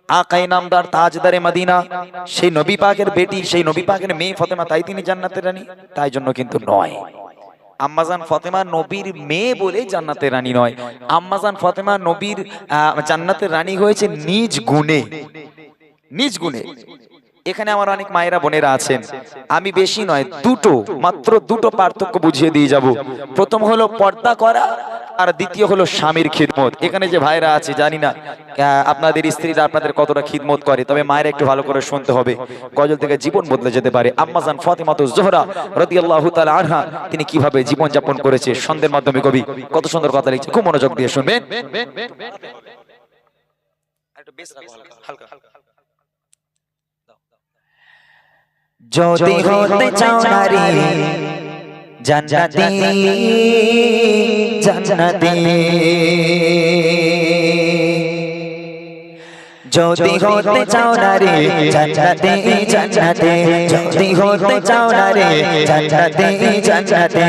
আকায়ে নামদার তাজদারে Medina, সেই নবী পাকের বেটি, সেই নবী পাকের মেয়ে ফাতেমা, তাই তিনি জান্নাতের রানী? তাই জন্য কিন্তু নয়। আম্মাজান ফাতেমা নবীর মেয়ে বলে জান্নাতের রানী নয়। আম্মাজান ফাতেমা নবীর জান্নাতের রানী হয়েছে নিজ গুণে, নিজ গুণে। এখানে আমার অনেক মায়েরা বোনেরা আছেন, আমি বেশি নয় দুটো, মাত্র দুটো পার্থক্য বুঝিয়ে দিয়ে যাব। প্রথম হলো পর্দা করা, আর দ্বিতীয় হলো স্বামীর খিদমত। এখানে যে ভাইরা আছে জানি না আপনাদের স্ত্রীরা আপনাদের কতটা খিদমত করে, তবে মায়েরা একটু ভালো করে শুনতে হবে, গজল থেকে জীবন বদলে যেতে পারে। আম্মাজান ফাতিমাতুজ জোহরা রাদিয়াল্লাহু তাআলা আনহা তিনি কিভাবে জীবন যাপন করেছে ছন্দের মাধ্যমে কবি কত সুন্দর কথা লিখছে, খুব মনোযোগ দিয়ে শুনবেন। একটু বেশ হালকা হালকা। যদি হতে চাও নারী জান্নাতি, জান্নাতি, যদি হতে চাও নারী জান্নাতি, জান্নাতি, যদি হতে চাও নারী জান্নাতি, জান্নাতি,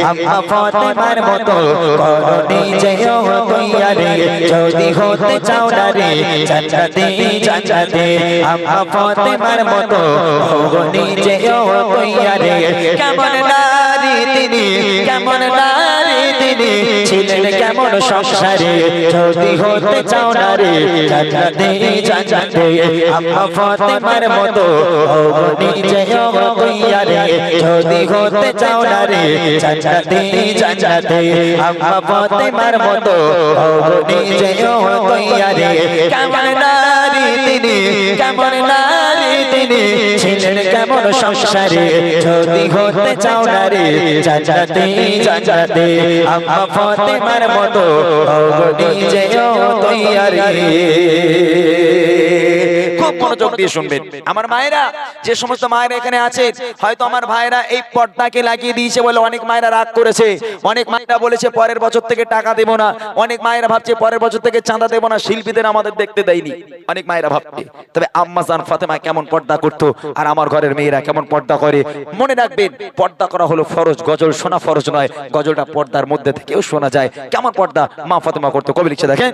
আম্মা ফাতেমার মতো করো নিজেও তৈয়ারি। যদি হতে চাও নারী জান্নাতি, জান্নাতি, আম্মা ফাতেমার মতো করো নিজেও তৈয়ারি। কেমন নারী তিনি, কেমন নারী তিনি, ছিলেন কেমন সংসারে। যদি হতে চাও নারী জান্নাতি, জান্নাতি, আম্মা ফাতেমার মতো হও নিজেও তৈয়ারি। যদি হতে চাও নারী জান্নাতি, জান্নাতি, আম্মা ফাতেমার মতো হও নিজেও তৈয়ারি। কেমন নারী তিনি, কেমন নারী তিনি, ছিলেন কেমন সংসারে। যদি হতে চাও নারী জান্নাতি, জান্নাতি, আম্মা ফাতেমার মতো হও নিজেও তৈয়ারি। খুব মনোযোগ দিয়ে শুনবেন আমার মায়েরা, যে সমস্ত মায়েরা এখানে আছে, হয়তো আমার ভাইরা এই পর্দাকে লাগিয়ে দিয়েছে বলে অনেক মায়েরা রাগ করেছে, অনেক মায়েরা বলেছে পরের বছর থেকে টাকা দেব না, অনেক মায়েরা ভাবছে পরের বছর থেকে চাঁদা দেব না, শিল্পীদের আমাদের দেখতে দেয়নি, অনেক মায়েরা ভাবছে। তবে আম্মাজান ফাতেমা কেমন পর্দা করতো আর আমার ঘরের মেয়েরা কেমন পর্দা করে, মনে রাখবেন পর্দা করা হলো ফরজ, গজল শোনা ফরজ নয়, গজলটা পর্দার মধ্যে থেকেও শোনা যায়। কেমন পর্দা মা ফাতেমা করতো, কবি লিখছে দেখেন।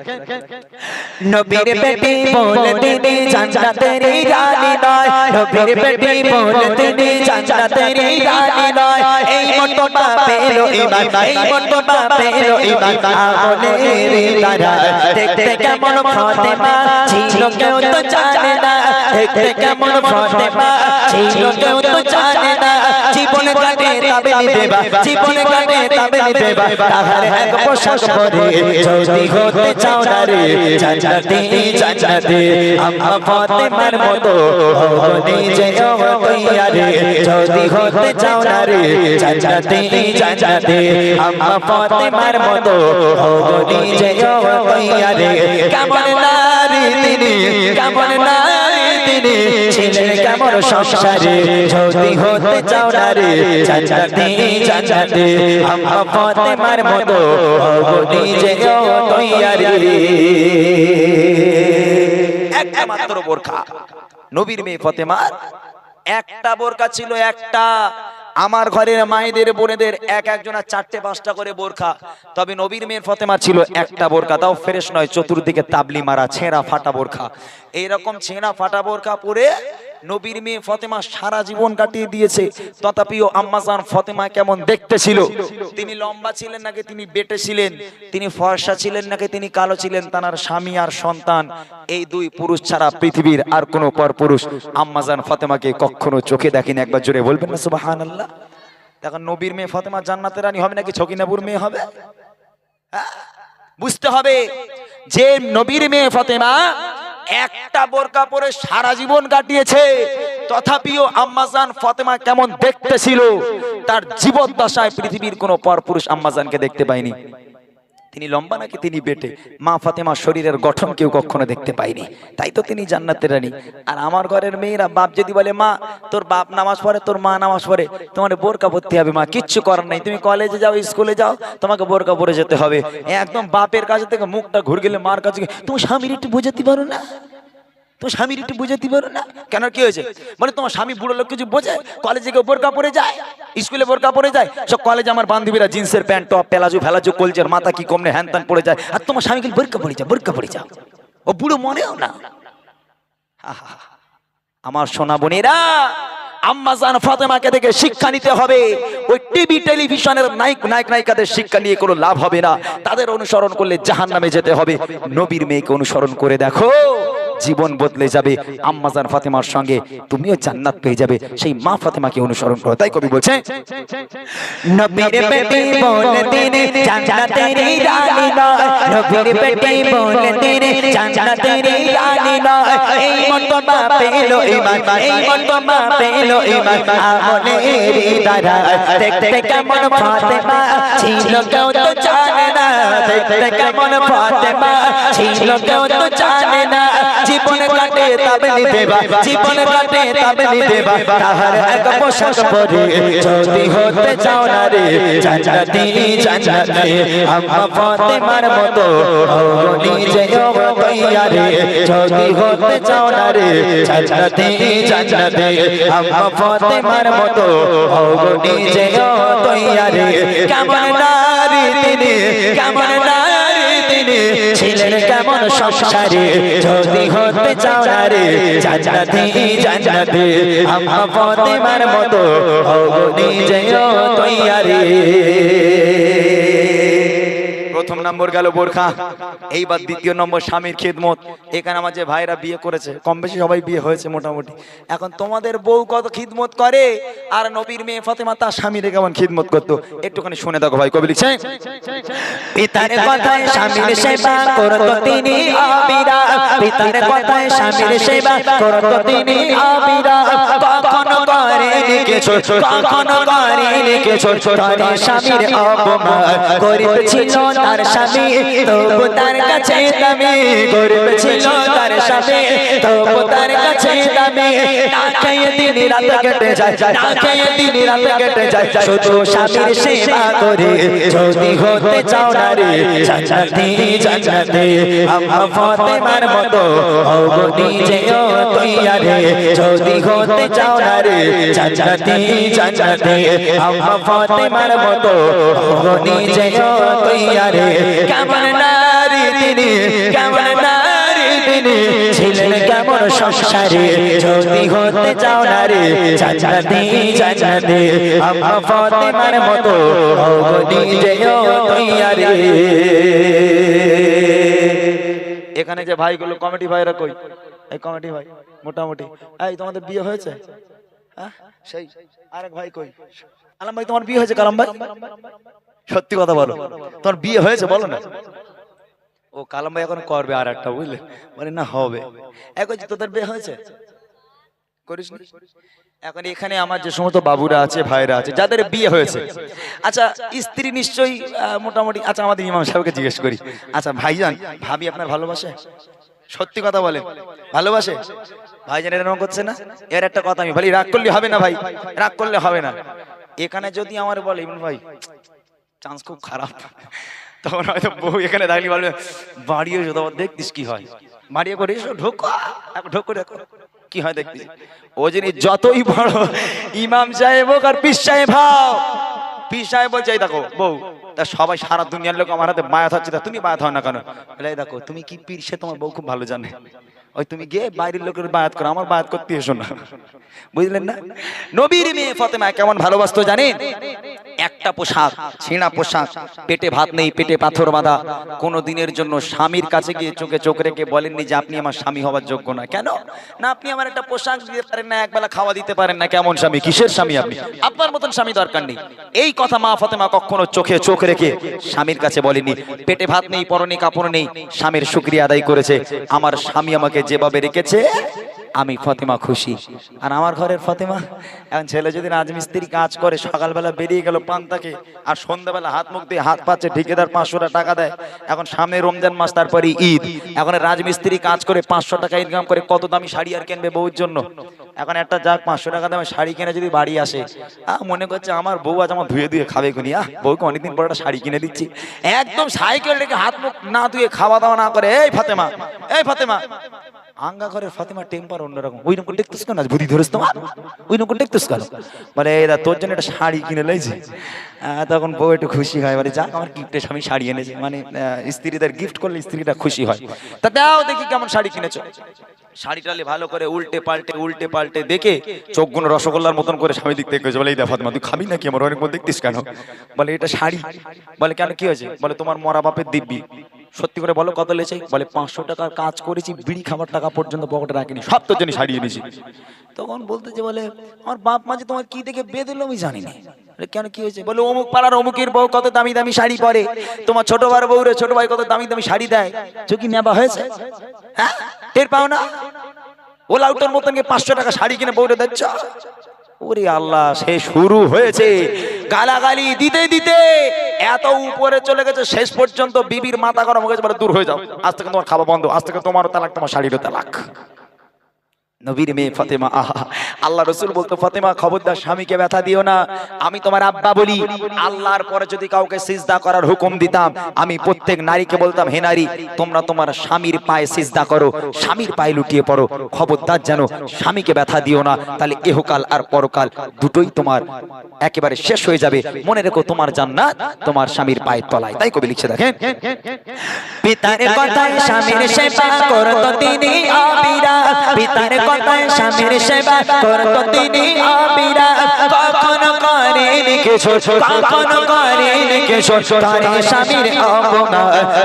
নবীর বেটি বলে তিনি জান্নাতের রানী নয়, নবীর বেটি বলে তিনি জান্নাতের রানী নয়। এই মর্তবা পেলো ঈমান, এই মর্তবা পেলো ঈমান, আমলের দ্বারা। দেখতে কেমন ফাতেমা ছিল কেউ তো জানে না, দেখতে কেমন ফাতেমা ছিল কেউ তো জানে না। জীবনে কাটে তাবেলি দেবা, জীবনে কাটে তাবেলি দেবা, তাহার এক পোশাক পরে। যদি হতে চাও নারী জান্নাতি, জান্নাতি, আম্মা ফাতেমার মতো হও নিজেও তৈয়ারি। যদি হতে চাও নারী জান্নাতি, জান্নাতি, আম্মা ফাতেমার মতো হও নিজেও তৈয়ারি। কেমন নারী তিনি, কেমন নারী তিনি, ছিলেন কেমন সংসারে। যদি হতে চাও নারী জান্নাতি, জান্নাতি, আম্মা ফাতেমার মতো হও নিজেও তৈয়ারি। একটা মাত্র বোরখা নবীর মেয়ে ফাতেমার, একটা বোরখা ছিল, একটা। আমার ঘরের মায়েদের বোনেদের এক একজনের 4-5টা করে বোরখা, তবে নবীর মেয়ের ফাতেমা ছিল একটা বোরখা, তাও ফ্রেশ নয়, চতুর্দিকে তাবলি মারা ছেঁড়া ফাটা বোরখা। এইরকম ছেঁড়া ফাটা বোরখা পরে নবীর মেয়ে ফাতেমা সারা জীবন কাটিয়ে দিয়েছে। তথাপিও আম্মাজান ফাতেমা কেমন দেখতে ছিল, তিনি লম্বা ছিলেন নাকি তিনি বেটে ছিলেন, তিনি ফর্সা ছিলেন নাকি তিনি কালো ছিলেন, তার স্বামী আর সন্তান এই দুই পুরুষ ছাড়া পৃথিবীর আর কোনো পর পুরুষ আম্মাজান ফাতেমাকে কখনো চোখে দেখেনি। একবার জোরে বলবেন না সুবহানাল্লাহ। দেখেন নবীর মেয়ে ফাতেমা জান্নাতের রানী হবে নাকি ছকিনাপুর মেয়ে হবে? বুঝতে হবে যে নবীর মেয়ে ফাতেমা একটা বোরকা পরে সারা জীবন কাটিয়েছে, তথাপিও আম্মাজান ফাতেমা কেমন দেখতে ছিল তার জীবদ্দশায় পৃথিবীর কোনো পরপুরুষ আম্মাজানকে দেখতে পায়নি। তিনি লম্বা নাকি তিনি বেটে, মা ফাতেমার শরীরের গঠন কেউ কখনো দেখতে পায়নি, তাই তো তিনি জান্নাতের রানী। আর আমার ঘরের মেয়েরা বাপ যদি বলে মা তোর বাপ নামাজ পড়ে, তোর মা নামাজ পড়ে, তোমার বোরকা পরতে হবে, মা কিচ্ছু করার নাই, তুমি কলেজে যাও স্কুলে যাও তোমাকে বোরকা পরে যেতে হবে। একদম বাপের কাছে থেকে মুখটা ঘুরে গেলে মার কাছে তুমি স্বামীর একটু বোঝাতে পারো না, তো স্বামীর একটু বুঝাতে পারো না কেন, কি হয়েছে? মানে তোমার স্বামী বুড়ো লোক কিছু বোঝে? কলেজে গিয়ে বোরকা পরে যায়, স্কুলে বোরকা পরে যায়, সব কলেজে আমার বান্ধবীরা জিন্সের প্যান্ট টপ প্লাজো ফেলাজো কলজের মাথা কি কমনে হ্যান ত্যান পরে যায়, আর তোমার স্বামী কিন্তু বোরকা পরে যায়, বোরকা পরে যাও, ও বুড়ো মনেও না। আমার সোনা বোনেরা, আম্মা জান ফাতেমাকে দেখে শিক্ষা নিতে হবে। ওই টিভি টেলিভিশনের নায়িকাদের শিক্ষা নিয়ে কোনো লাভ হবে না। তাদের অনুসরণ করলে জাহান্নামে যেতে হবে। নবীর মেয়েকে অনুসরণ করে দেখো, জীবন বদলে যাবে। আম্মা জান ফাতেমার সঙ্গে তুমিও জান্নাত পেয়ে যাবে। সেই মা ফাতেমাকে অনুসরণ করো। তাই কবি বলছে, নবীর বেটি বলতেন জান্নাতের রানী নয়, নবীর বেটি বলতেন জান্নাতের রানী নয়। এই মর্তবা পেলো ঈমান, এই মর্তবা পেলো ঈমান আমলের দ্বারা। দেখতে কেমন ফাতেমা ছিল কেউ তো জানে না, দেখতে কেমন ফাতেমা ছিল কেউ তো জানে না। জীবন কাটে তাবলি দেবা, জীবন কাটে তাবলি দেবা। তাহার এক পোশাক পরে যদি হতে চাও না রে জান্নাতি জান্নাতি, আম্মা ফাতেমার মতো হও নিজেও তৈয়ারে। যদি হতে চাও না রে জান্নাতি জান্নাতি, আম্মা ফাতেমার মতো হও নিজেও তৈয়ারে। কেমন নারী তিনি, কেমন নারী তিনি, ছিলেন কেমন সংসারে। যদি হতে চাও না রে জান্নাতি জান্নাতি, আম্মা ফাতেমার মতো হও নিজেও তৈয়ারে। প্রথম নম্বর গেল বোরখা। এইবার দ্বিতীয় নম্বর স্বামীর খিদমত। এখানে আমার যে ভাইরা বিয়ে করেছে, কম বেশি সবাই বিয়ে হয়েছে মোটামুটি। এখন তোমাদের বউ কত খিদমত করে, আর নবীর মেয়ে ফাতেমা তার স্বামীরে কেমন খিদমত করতো, একটুখানি শুনে দেখো ভাই। কবি লিখছে, পিতার কথায় স্বামীর সেবা করত তিনি আবিরা, পিতার কথায় স্বামীর সেবা করত তিনি আবিরা। কখনো করেনি কিছু, কখনো করেনি কিছু, তার স্বামীর অপমান করেছিল তার স্বামী, তবু তার কাছে দামি। করেছিল তার স্বামী, তবু তার কাছে দামি। না খেয়ে দিন রাত কেটে যায়, না খেয়ে দিন রাত কেটে যায়, শুধু স্বামীর সেবা করে। যদি হতে চাও না রে জান্নাতি জান্নাতি, আম্মা ফাতেমার মতো হও নিজেও তৈয়ারে। যদি হতে চাও না রে জান্নাতি জান্নাতি, আম্মা ফাতেমার মতো হও নিজেও তৈয়ারে। কেমন নারী তিনি, কেমন নারী তিনি, ছিলেন কেমন সংসারে। যদি হতে চাও না রে জান্নাতি জান্নাতি, আম্মা ফাতেমার মতো হও নিজেও তৈয়ারে। এখানে যে ভাইগুলো কমিটি ভাইরা কই, এই কমিটি ভাই মোটামুটি, এই তোমাদের বিয়ে হয়েছে? হ্যাঁ, সেই আরেক ভাই কই? কালাম ভাই, তোমার বিয়ে হয়েছে? কালাম ভাই, সত্যি কথা বলো, তোমার বিয়ে হয়েছে? বলো না। ও কালাম ভাই এখন করবে আর একটা, বুঝলে, মানে না হবে। এখন তোদের বিয়ে হয়েছে? করিস নি? এখন এখানে আমার যে সমস্ত বাবুরা আছে, ভাইরা আছে, যাদের বিয়ে হয়েছে, আচ্ছা স্ত্রী নিশ্চয়ই মোটামুটি, আচ্ছা আমাদের ইমাম সাহেবকে জিজ্ঞেস করি, আচ্ছা ভাইজান, ভাবি আপনার ভালোবাসে? সত্যি কথা বলে, ভালোবাসে? ভাইজান এরকম করছে না? এর একটা কথা আমি বলি, রাগ করলে হবে না ভাই, রাগ করলে হবে না। এখানে যদি আমার বলে ইমন ভাই চান্স খুব খারাপ, তখন হয়তো বউ এখানে দাঁড়িয়ে বলবে বাড়িয়ে এসো, তখন দেখতিস কি হয়, বাড়িয়ে করে এসো, ঢোকো ঢোক করে কি হয় দেখবি। ও যিনি যতই বড় ইমাম সাহেব হোক আর পীর সাহেব হও, পীর সাহেব বলছে এই দেখো বউ, তা সবাই সারা দুনিয়ার লোক আমার হাতে বায়াত হচ্ছে, তা তুমি বায়াত হও না কেন? বলে এই দেখো তুমি কি পীর, সে তোমার বউ খুব ভালো জানে, ওই তুমি গিয়ে বাইরের লোকের বায়াত করো, আমার বায়াত করতে এসো না। বুঝলেন না? নবীর মেয়ে ফাতেমা কেমন ভালোবাসতো জানেন? একটা পোশাক, ছেঁড়া পোশাক, পেটে ভাত নেই, পেটে পাথর বাঁধা, কোনো দিনের জন্য স্বামীর কাছে গিয়ে চোখে চোখ রেখে বলেননি যে আপনি আমার স্বামী হওয়ার যোগ্য না। কেন না? আপনি আমার একটা পোশাক দিতে পারেন না, একবেলা খাওয়া দিতে পারেন না, কেমন স্বামী, কিসের স্বামী আপনি? আপনার মতন স্বামী দরকার নেই। এই কথা মা ফাতেমা কখনো চোখে চোখ রেখে স্বামীর কাছে বলেনি। পেটে ভাত নেই, পরনে কাপড় নেই, স্বামীর শুকরিয়া আদায় করেছে, আমার স্বামী আমাকে যেভাবে রেখেছে আমি ফাতেমা খুশি। আর আমার ঘরের ফাতেমা, এখন ছেলে যদি রাজমিস্ত্রি কাজ করে, সকালবেলা বেরিয়ে গেল পান্তাকে, আর সন্ধ্যাবেলা হাত মুখ দিয়ে হাত পাচ্ছে, ঠিকাদার 500 টাকা দেয়। এখন সামনে রমজান মাস, তারপরে ঈদ, এখন রাজমিস্ত্রি কাজ করে 500 টাকা ইনকাম করে, কত দামি শাড়ি আর কিনবে বউর জন্য। এখন একটা যাক 500 টাকা দামে শাড়ি কিনে যদি বাড়ি আসে, মনে করছে আমার বউ আজ আমার ধুয়ে ধুয়ে খাবে কোনি, বউকে অনেকদিন পর একটা শাড়ি কিনে দিচ্ছি। একদম সাইকেল রেখে হাত মুখ না ধুয়ে খাওয়া দাওয়া না করে, এই ফাতেমা, এই ফাতেমা, আঙ্গা ঘরের ফাতেমা টেম্পার অন্যরকম, ওই রকম দেখতেছ কেন, বুদ্ধি ধরেছ তোমার, ওই রকম দেখতেছ কেন? বলে এরা তোর জন্য একটা শাড়ি কিনে লাইছে। তখন বউ একটু খুশি হয়, বলে যাক আমার গিফটে স্বামী শাড়ি এনেছে, মানে স্ত্রীদের গিফট করলে স্ত্রীরা খুশি হয়। তা দাও দেখি কেমন শাড়ি কিনেছো। শাড়িটালে ভালো করে উল্টে পাল্টে দেখে চোখগুলো রসগোল্লার মতন করে স্বামী দিক থেকে বলে এই দা ফাতেমা তুই খাবি নাকি, আমার অনেক দেখতিস কেন? বলে এটা শাড়ি। বলে কেন কি হয়েছে? বলে তোমার মরা বাপের দিব্যি। সত্যি করে বলো কত লেছে? বলে 500 টাকার কাজ করেছি, বিড়ি খাবার টাকা পর্যন্ত পকেটে রাখিনি, সব তোর জন্য শাড়ি এনেছি। তখন বলতেছে বলে আমার বাপ মা যে তোমার কি দেখে বেঁধেলো আমি জানি না। কেন কি হয়েছে? বলে অমুক পাড়ার অমুকের বউ কত দামি দামি শাড়ি পরে, তোমার ছোট ভাই বউরে ছোট ভাই কত দামি দামি শাড়ি দেয়, চোখি নেবা হয়েছে? হ্যাঁ টের পাও না? ওলা উটোর মতন 500 টাকা শাড়ি কিনে বউরে দিচ্ছ। ওরে আল্লাহ, সে শুরু হয়েছে গালাগালি দিতে দিতে এত উপরে চলে গেছে, শেষ পর্যন্ত বিবির মাথা গরম হয়ে গেছে, বলে দূর হয়ে যাও, আজ থেকে তোমার খাওয়া বন্ধ, আজ থেকে তোমারও তালাক, তোমার শাড়িরও তালাক। নবীর মেয়ে ফাতেমা, আহা আল্লাহ রাসূল বলতো ফাতেমা খবরদার স্বামীকে ব্যথা দিও না। আমি তোমার আব্বা বলি, আল্লাহর পরে যদি কাউকে সিজদা করার হুকুম দিতাম, আমি প্রত্যেক নারীকে বলতাম হে নারী তোমরা তোমার স্বামীর পায়ে সিজদা করো, স্বামীর পায়ে লুটিয়ে পড়ো, খবরদার যেন স্বামীকে ব্যথা দিও না, তাহলে ইহকাল আর পরকাল দুটোই তোমার একেবারে শেষ হয়ে যাবে। মনে রেখো তোমার জান্নাত তোমার স্বামীর পায়ের তলায়। তাই কবি লিখছে দেখেন, পিতার কথায় স্বামীর সেবা করতো তিনি অবিরাম, পিতার কথায় স্বামীর সেবা করতো তিনি অবিরাম, কখনো করেন কিছু, কখনো করেন কিছু তার স্বামীর অপমান,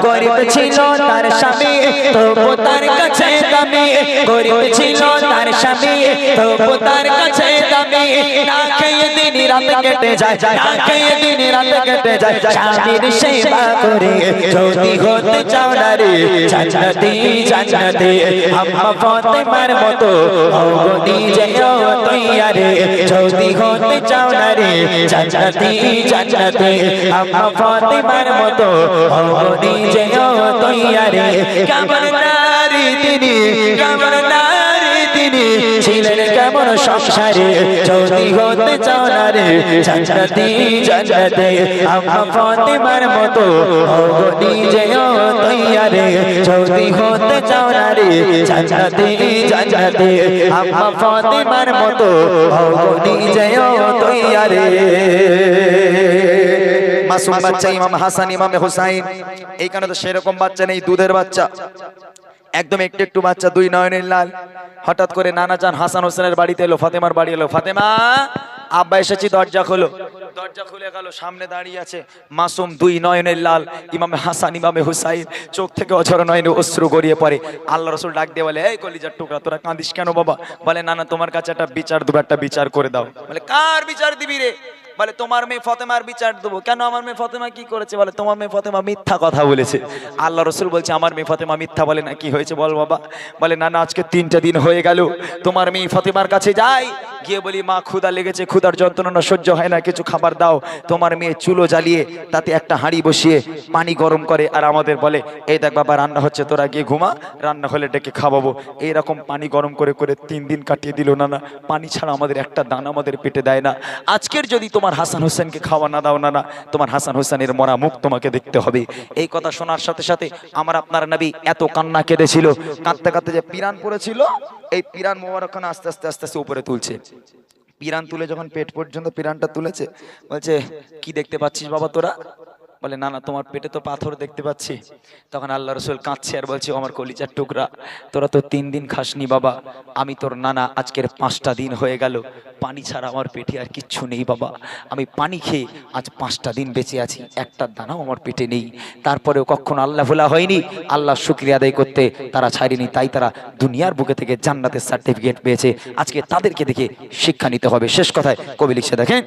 গরিব ছিল তার স্বামী তবু তার কাছে দামি, গরিব ছিল তার স্বামী তবু তার কাছে দামি, না খেয়ে দিন রাত কেটে যায়, না খেয়ে দিন রাত কেটে যায়, স্বামীর সেবা করে যদি হতে চাও না রে জান্নাতি জান্নাতি, আম্মা ফাতেমার মতো হও নিজেও তৈয়ারে, যদি হতে চাও না রে জান্নাতি জান্নাতি, আম্মা ফাতেমার মতো হও নিজেও তৈয়ারে। কেমন নারী তিনি, কেমন নারী তিনি, ছিলেন কেমন সংসারে, যদি হতে চাও না রে জান্নাতি জান্নাতি, আম্মা ফাতেমার মতো হও নিজেও তৈয়ারে, যদি হতে চাও না রে জান্নাতি জান্নাতি, আম্মা ফাতেমার মতো হও নিজেও তৈয়ারে। মাসুম বাচ্চা ইমাম হাসান ইমাম হুসাইন, এইখানে তো সেরকম বাচ্চা নেই, দুধের বাচ্চা, একদম একটু একটু বাচ্চা, দুই নয়নের লাল। হঠাৎ করে নানা জান হাসান হোসেনের বাড়িতে এলো, ফাতেমার বাড়ি এলো, ফাতেমা আব্বা এসেছি, দরজা খোলো। দরজা খুলে গেল, সামনে দাঁড়িয়ে আছে মাসুম দুই নয়নের লাল ইমামে হাসান ইমামে হুসাইন, চোখ থেকে অঝর নয়নে অশ্রু গড়িয়ে পড়ে। আল্লাহ রাসূল ডাক দিয়ে বলে এই কলিজার টুকরা তোরা কাঁদিস কেন বাবা? বলে না না তোমার কাছে একটা বিচার দেবো, একটা বিচার করে দাও। বলে কার বিচার দিবি রে? বলে তোমার মেয়ে ফাতেমার বিচার দেবো। কেন আমার মেয়ে ফাতেমা কি করেছে? বলে তোমার মেয়ে ফাতেমা মিথ্যা কথা বলেছে। আল্লাহ রাসূল বলছে আমার মেয়ে ফাতেমা মিথ্যা বলে না, কি হয়েছে বল বাবা? বলে না না আজকে 3টা দিন হয়ে গেল তোমার মেয়ে ফাতেমার কাছে যাই, গিয়ে বলি মা ক্ষুধা লেগেছে, ক্ষুধার যন্ত্রণা সহ্য হয় না, কিছু খাবার দাও। তোমার মেয়ে চুলো জ্বালিয়ে তাতে একটা হাঁড়ি বসিয়ে পানি গরম করে আর আমাদের বলে এই দেখ বাবা রান্না হচ্ছে, তোরা গিয়ে ঘুমা, রান্না হলে ডেকে খাওয়াবো। এইরকম পানি গরম করে করে 3 দিন কাটিয়ে দিল। না না পানি ছাড়া আমাদের একটা দানা আমাদের পেটে দেয় না। আজকের যদি তোমার হাসান হোসেনকে খাওয়া না দাও না না, তোমার হাসান হোসেনের মরা মুখ তোমাকে দেখতে হবে। এই কথা শোনার সাথে সাথে আমার আপনার নবী এত কান্না কেঁদেছিল, কাঁদতে কাঁদতে যে পিরান পড়েছিল, এই পিরান মোবারকখানা আস্তে আস্তে আস্তে আস্তে উপরে তুলছে। পিরান তুলে যখন পেট পর্যন্ত পিরানটা তুলেছে, বলছে কি দেখতে পাচ্ছিস বাবা তোরা? বলে না না তোমার পেটে তো পাথর দেখতে পাচ্ছি। তখন আল্লাহ রাসূল কাঁদছে আর বলছে আমার কলিজার টুকরা তোরা তো 3 দিন খাসনি বাবা, আমি তোর নানা আজকের 5টা দিন হয়ে গেল, পানি ছাড়া আমার পেটে আর কিচ্ছু নেই বাবা, আমি পানি খেয়ে আজ 5টা দিন বেঁচে আছি, একটা দানাও আমার পেটে নেই। তারপরেও কখনো আল্লাহ ভোলা হয়নি, আল্লাহ শুকরিয়া আদায় করতে তারা ছাড়েনি, তাই তারা দুনিয়ার বুকে থেকে জান্নাতের সার্টিফিকেট পেয়েছে। আজকে তাদেরকে দেখে শিক্ষা নিতে হবে। শেষ কথায় কবি লিখছে দেখেন,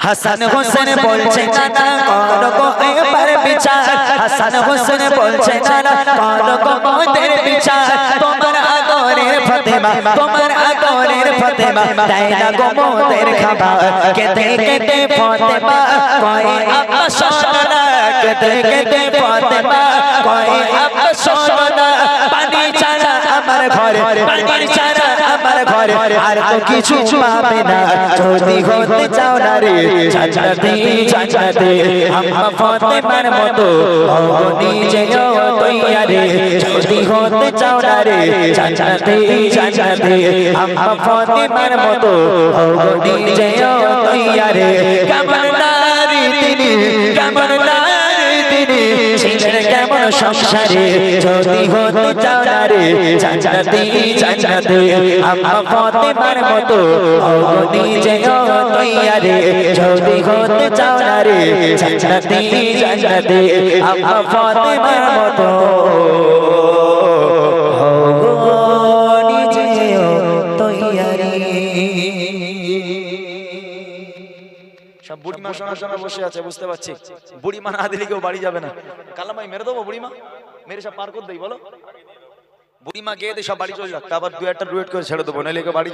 হাসান হোসেন বলছে নানা করো গো এবার বিচার, হাসান হোসেন বলছে নানা করো গো মোদের বিচার, তোমার আদরের ফাতেমা, তোমার আদরের ফাতেমা দেয় না গো মোদের খাবার, কেঁদে কেঁদে ফাতেমা কয় আব্বা শোনো না, কেঁদে কেঁদে ফাতেমা কয় আব্বা শোনো না, পানি ছাড়া আমার ঘরে, পানি ছাড়া আমার ঘরে আর তো কিছু পাবে না যদি হতে চাও না রে জান্নাতে জান্নাতে আম্মা ফাতেমার মতো হও নিজেও তৈয়ারে যদি হতে চাও না রে জান্নাতে জান্নাতে আম্মা ফাতেমার মতো হও নিজেও তৈয়ারে কেমন নারী তিনি কেমন নারী তিনি ছিলেন কেমন সংসারে যদি হতে চাও না রে জান্নাতে জান্নাতে আম্মা ফাতেমার মতো হও নিজেও তৈয়ারে যদি হতে চাও না রে জান্নাতে জান্নাতে আম্মা ফাতেমার মতো হও নিজেও তৈয়ারে। সব বুড়িমা শোনা শোনা বসে আছে, বুঝতে পারছি। বুড়িমা না দিলে কেউ বাড়ি যাবে না। কালামাই মেরে দেবো বুড়িমা, মেরে সব পার করে দেই বলো। বুড়িমা গিয়ে সব বাড়ি চলে যাক, তারপর দু একটা ডুয়েট করে ছেড়ে দেবো, নাহলে কেউ বাড়ি যাবে।